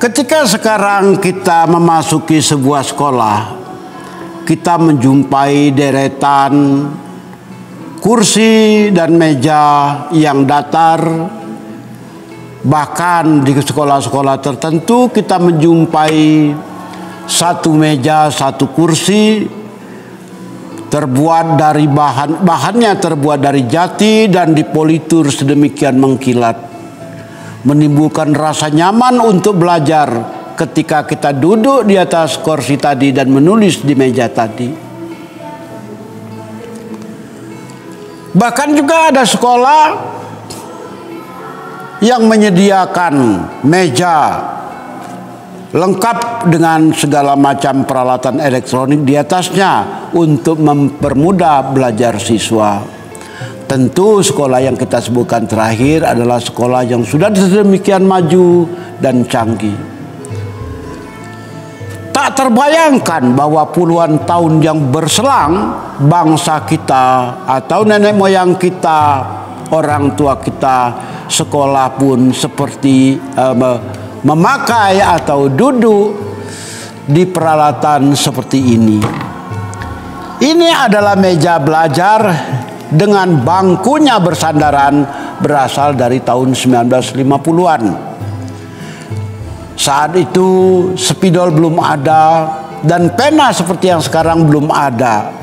Ketika sekarang kita memasuki sebuah sekolah, kita menjumpai deretan kursi dan meja yang datar. Bahkan di sekolah-sekolah tertentu kita menjumpai satu meja, satu kursi terbuat dari bahannya terbuat dari jati dan dipolitur sedemikian mengkilat, menimbulkan rasa nyaman untuk belajar ketika kita duduk di atas kursi tadi dan menulis di meja tadi. Bahkan juga ada sekolah yang menyediakan meja lengkap dengan segala macam peralatan elektronik di atasnya untuk mempermudah belajar siswa. Tentu sekolah yang kita sebutkan terakhir adalah sekolah yang sudah sedemikian maju dan canggih. Tak terbayangkan bahwa puluhan tahun yang berselang, bangsa kita atau nenek moyang kita, orang tua kita, sekolah pun seperti memakai atau duduk di peralatan seperti ini. Ini adalah meja belajar dengan bangkunya bersandaran berasal dari tahun 1950-an. Saat itu spidol belum ada dan pena seperti yang sekarang belum ada.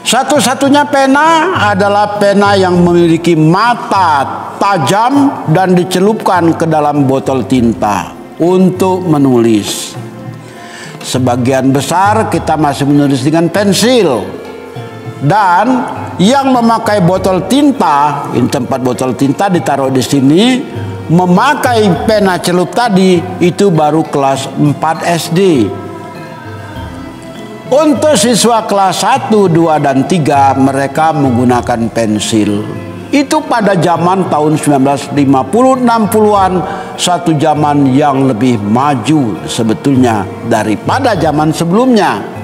Satu-satunya pena adalah pena yang memiliki mata tajam dan dicelupkan ke dalam botol tinta untuk menulis. Sebagian besar kita masih menulis dengan pensil. Dan yang memakai botol tinta, ini tempat botol tinta ditaruh di sini, memakai pena celup tadi itu baru kelas 4 SD. Untuk siswa kelas 1, 2, dan 3 mereka menggunakan pensil. Itu pada zaman tahun 1950-60-an, satu zaman yang lebih maju sebetulnya daripada zaman sebelumnya.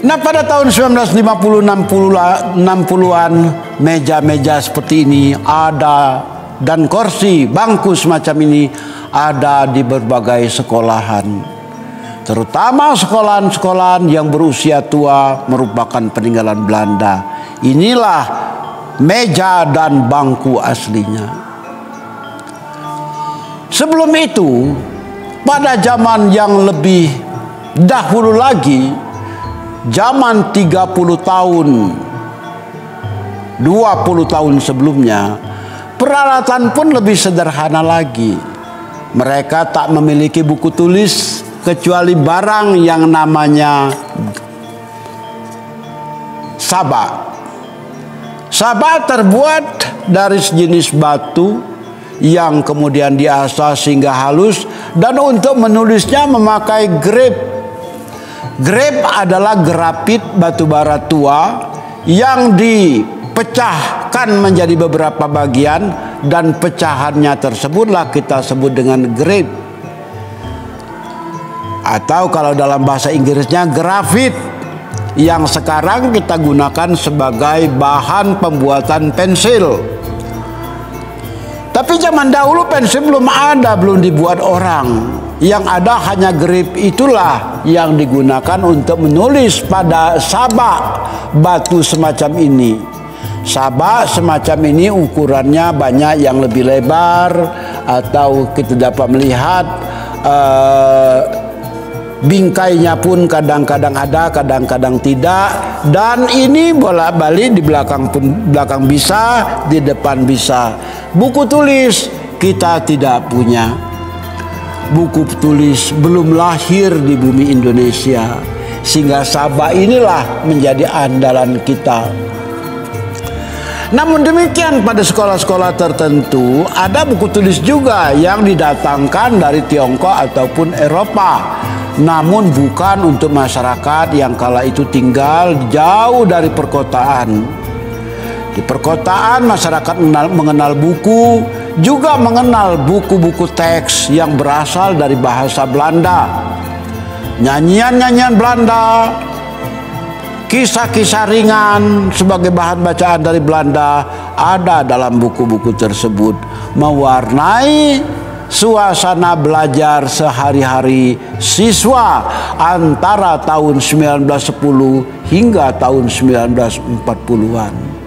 Nah, pada tahun 1950-60-an meja-meja seperti ini ada, dan kursi, bangku semacam ini ada di berbagai sekolahan. Terutama sekolahan-sekolahan yang berusia tua merupakan peninggalan Belanda. Inilah meja dan bangku aslinya. Sebelum itu, pada zaman yang lebih dahulu lagi, zaman 30 tahun, 20 tahun sebelumnya, peralatan pun lebih sederhana lagi. Mereka tak memiliki buku tulis kecuali barang yang namanya sabak. Sabak terbuat dari sejenis batu yang kemudian diasah sehingga halus, dan untuk menulisnya memakai grep. Grep adalah grafit batu bara tua yang dipecahkan menjadi beberapa bagian, dan pecahannya tersebutlah kita sebut dengan grep. Atau kalau dalam bahasa Inggrisnya grafit, yang sekarang kita gunakan sebagai bahan pembuatan pensil. Tapi zaman dahulu pensil belum ada, belum dibuat orang. Yang ada hanya grip, itulah yang digunakan untuk menulis pada sabak batu semacam ini. Sabak semacam ini ukurannya banyak yang lebih lebar, atau kita dapat melihat bingkainya pun kadang-kadang ada, kadang-kadang tidak. Dan ini bolak-balik, di belakang pun, belakang bisa, di depan bisa. Buku tulis kita tidak punya. Buku tulis belum lahir di bumi Indonesia, sehingga sabak inilah menjadi andalan kita. Namun demikian, pada sekolah-sekolah tertentu ada buku tulis juga yang didatangkan dari Tiongkok ataupun Eropa, namun bukan untuk masyarakat yang kala itu tinggal jauh dari perkotaan. Di perkotaan masyarakat mengenal buku, juga mengenal buku-buku teks yang berasal dari bahasa Belanda. Nyanyian-nyanyian Belanda, kisah-kisah ringan sebagai bahan bacaan dari Belanda ada dalam buku-buku tersebut, mewarnai suasana belajar sehari-hari siswa antara tahun 1910 hingga tahun 1940-an.